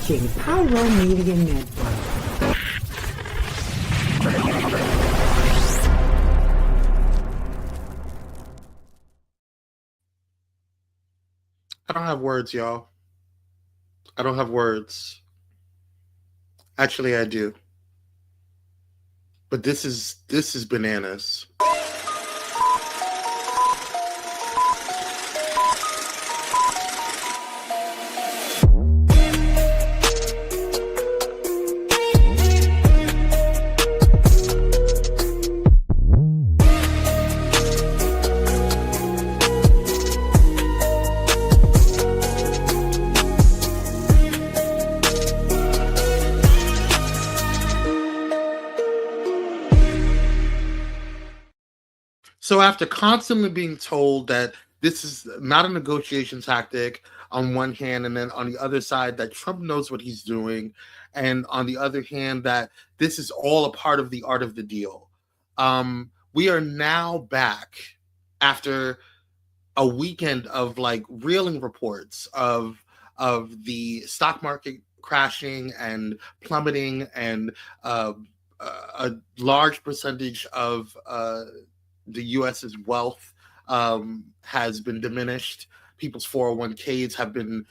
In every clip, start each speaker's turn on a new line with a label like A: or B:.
A: watching Pyro Media Network.
B: I don't have words, y'all. I don't have words. Actually, I do. But this is bananas. So after constantly being told that this is not a negotiation tactic on one hand, and then on the other side that Trump knows what he's doing, and on the other hand that this is all a part of the art of the deal, we are now back after a weekend of like reeling reports of the stock market crashing and plummeting, and a large percentage of the U.S.'s wealth has been diminished. People's 401ks have been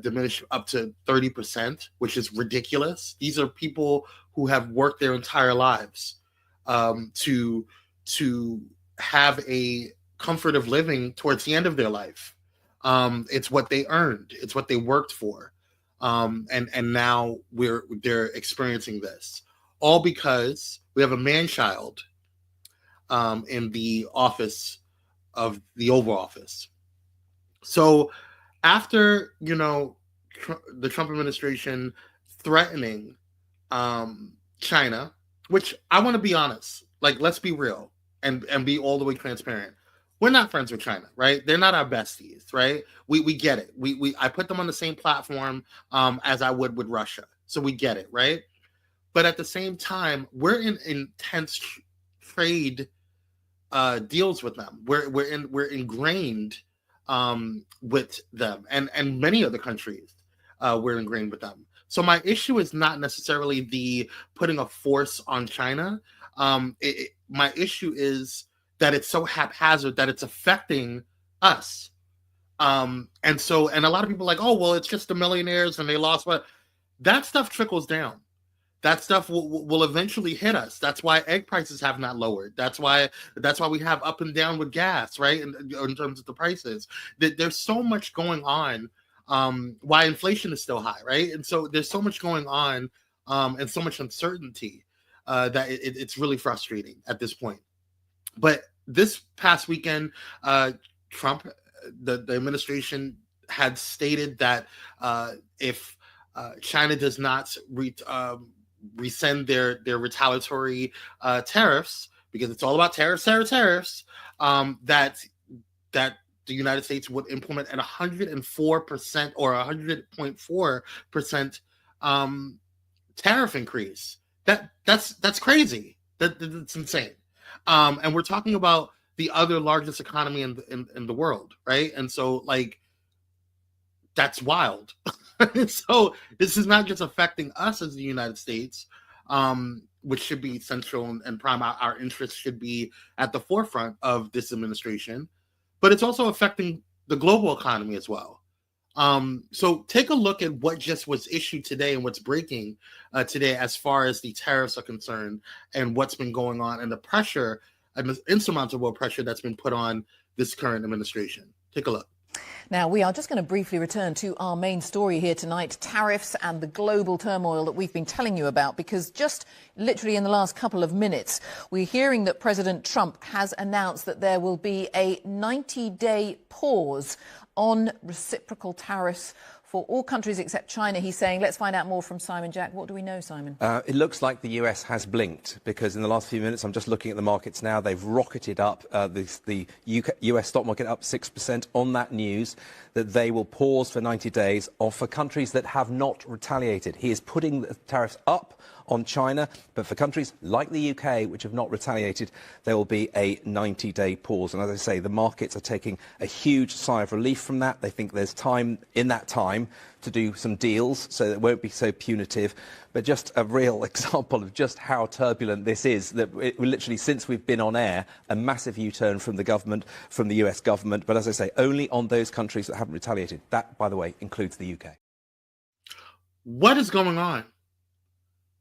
B: diminished up to 30%, which is ridiculous. These are people who have worked their entire lives to have a comfort of living towards the end of their life. It's what they earned. It's what they worked for. And now they're experiencing this, all because we have a man-child in the office of the Oval Office. So after, the Trump administration threatening China, which I want to be honest, like, let's be real and be all the way transparent. We're not friends with China, right? They're not our besties, right? We get it. I put them on the same platform as I would with Russia. So we get it, right? But at the same time, we're in intense trade deals with them. We're ingrained with them, and many other countries we're ingrained with them. So my issue is not necessarily the putting a force on China. My issue is that it's so haphazard that it's affecting us. And a lot of people are like, oh, well, it's just the millionaires and they lost what. That stuff trickles down. That stuff will eventually hit us. That's why egg prices have not lowered. That's why we have up and down with gas, right? In terms of the prices, there's so much going on. Why inflation is still high, right? And so there's so much going on, and so much uncertainty that it's really frustrating at this point. But this past weekend, Trump, the administration had stated that if China does not rescind their retaliatory tariffs, because it's all about tariffs, that the United States would implement an 104% or 100.4% tariff increase. That's crazy. That's insane. And we're talking about the other largest economy in the world, right? And so, like, that's wild. So this is not just affecting us as the United States, which should be central and prime. Our interests should be at the forefront of this administration, but it's also affecting the global economy as well. So take a look at what just was issued today and what's breaking today as far as the tariffs are concerned, and what's been going on, and the pressure and the insurmountable pressure that's been put on this current administration. Take a look.
C: Now, we are just going to briefly return to our main story here tonight, tariffs and the global turmoil that we've been telling you about, because just literally in the last couple of minutes, we're hearing that President Trump has announced that there will be a 90-day pause on reciprocal tariffs for all countries except China. He's saying, let's find out more from Simon Jack. What do we know, Simon?
D: It looks like the US has blinked, because in the last few minutes, I'm just looking at the markets now, they've rocketed up, the US stock market up 6% on that news that they will pause for 90 days for countries that have not retaliated. He is putting the tariffs up on China. But for countries like the UK, which have not retaliated, there will be a 90-day pause. And as I say, the markets are taking a huge sigh of relief from that. They think there's time in that time to do some deals, so that it won't be so punitive. But just a real example of just how turbulent this is, that literally since we've been on air, a massive U-turn from the government, from the US government. But as I say, only on those countries that haven't retaliated. That, by the way, includes the UK.
B: What is going on?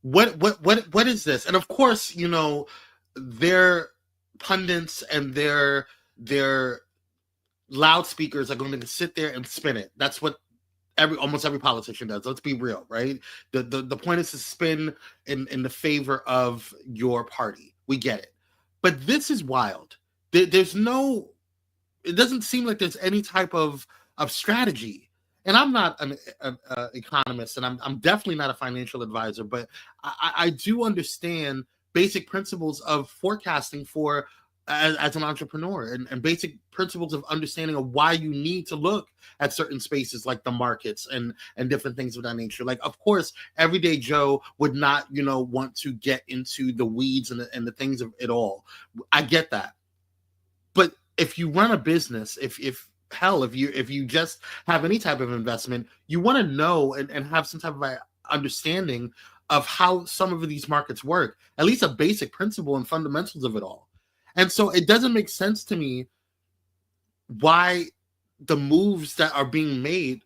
B: What is this? And of course, you know, their pundits and their loudspeakers are going to sit there and spin it. That's what almost every politician does. Let's be real, right? The point is to spin in the favor of your party. We get it. But this is wild. It doesn't seem like there's any type of strategy. And I'm not an economist, and I'm definitely not a financial advisor, but I do understand basic principles of forecasting for as an entrepreneur, and basic principles of understanding of why you need to look at certain spaces like the markets and different things of that nature. Like, of course, everyday Joe would not, you know, want to get into the weeds and the things of it all. I get that. But if you run a business, if you just have any type of investment, you want to know and have some type of understanding of how some of these markets work, at least a basic principle and fundamentals of it all. And so it doesn't make sense to me why the moves that are being made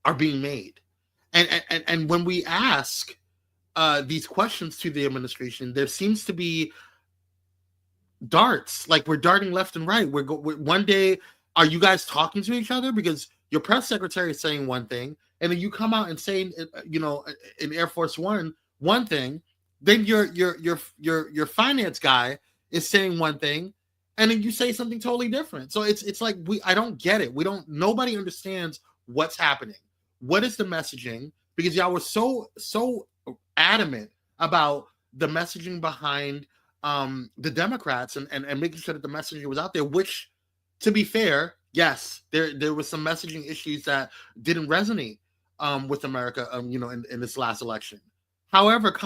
B: are being made. And when we ask these questions to the administration, there seems to be darts, like we're darting left and right. One day, are you guys talking to each other? Because your press secretary is saying one thing, and then you come out and say, you know, in Air Force one thing, then your finance guy is saying one thing, and then you say something totally different. So it's like I don't get it. Nobody understands what's happening. What is the messaging? Because y'all were so adamant about the messaging behind the Democrats and making sure that the messaging was out there, which, to be fair, yes, there was some messaging issues that didn't resonate with America, you know, in this last election. However,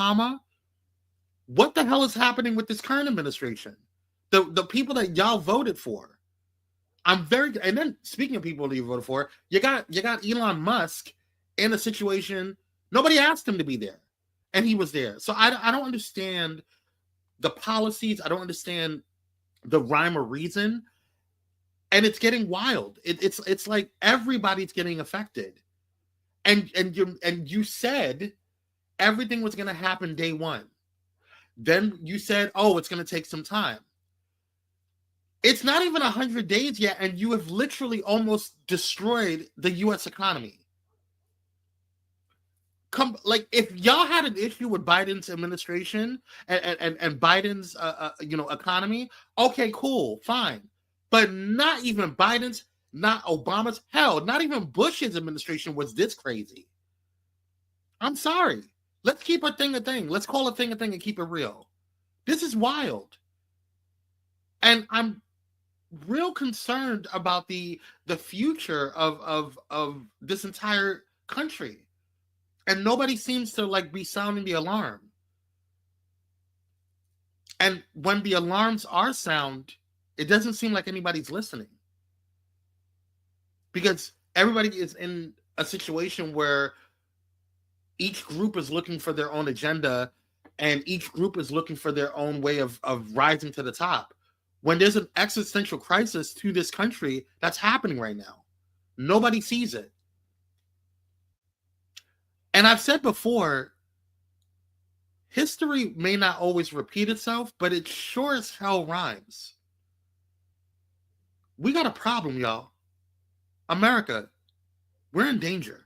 B: what the hell is happening with this current administration? The people that y'all voted for. And then speaking of people that you voted for, you got Elon Musk in a situation nobody asked him to be there, and he was there. So I don't understand the policies. I don't understand the rhyme or reason. And it's getting wild. It's like everybody's getting affected. And you said everything was going to happen day one. Then you said, oh, it's going to take some time. It's not even 100 days yet, and you have literally almost destroyed the U.S. economy. Like, if y'all had an issue with Biden's administration and Biden's economy, okay, cool, fine. But not even Biden's, not Obama's, hell, not even Bush's administration was this crazy. I'm sorry. Let's keep a thing a thing. Let's call a thing and keep it real. This is wild. And I'm real concerned about the future of this entire country. And nobody seems to like be sounding the alarm. And when the alarms are sound, it doesn't seem like anybody's listening. Because everybody is in a situation where each group is looking for their own agenda, and each group is looking for their own way of rising to the top. When there's an existential crisis to this country that's happening right now, nobody sees it. And I've said before, history may not always repeat itself, but it sure as hell rhymes. We got a problem, y'all. America, we're in danger.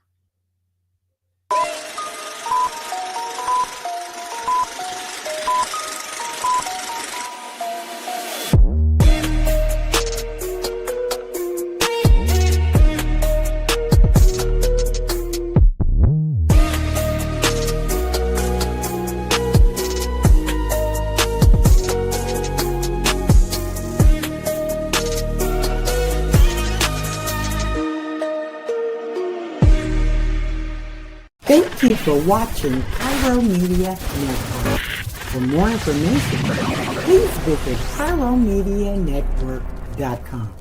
A: Thank you for watching Pyro. Pyro Media Network. For more information, please visit pyromedianetwork.com.